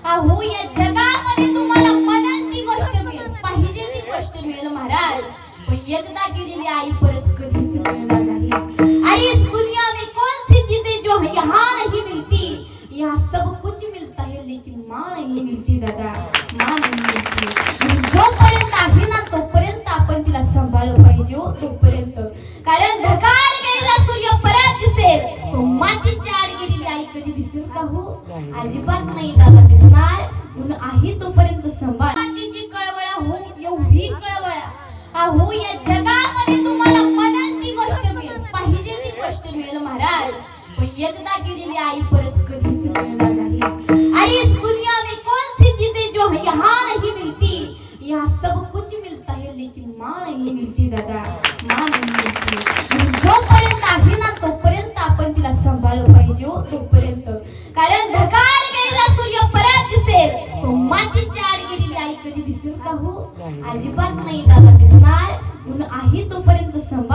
अहो या जगामध्ये तुम्हाला म्हणाल ती गोष्ट मिळेल, पाहिजे ती गोष्ट मिळेल महाराज, पण एकदा गेलेली आई परत कधीच मिळणार नाही। आई इस दुनिया में कौन सी चीजें जो यहाँ नहीं मिलती, यहाँ सब कुछ मिलता है लेकिन माँ नहीं मिलती दादा, माँ नहीं मिलती। जोपर्यंत आहे ना तोपर्यंत आपण तिला सांभाळलं पाहिजे हो, तोपर्यंत, कारण ढगाळ गेलेला सूर्य परत दिसेल, तो मातीच्या आड गेलेली आई कधी दिसेल का हो? अजिबात नाही दादा दिसणार, म्हणून आहे तोपर्यंत सांभाळ। मातीची कळवळा हो, एवढी कळवळा, अहो या जगामध्ये तुम्हाला म्हणाल ती गोष्ट मिळेल, पाहिजे ती गोष्ट मिळेल महाराज, पण एकदा गेलेली आई परत कधीच मिळणार नाही। आई इस दुनिया में कौन सी चीजें जो यहाँ नहीं मिलती, यहाँ सब कुछ मिलता है लेकिन माँ नहीं मिलती दादा, माँ नहीं मिलती। जोपर्यंत आहे ना तोपर्यंत आपण तिला सांभाळलं पाहिजे हो, तोपर्यंत, कारण ढगाळ गेलेला सूर्य परत दिसेल, तो मातीच्या आड गेलेली आई कधी दिसेल का हो? अजिबात नाही दादा दिसणार, म्हणून आहे तोपर्यंत सांभाळ।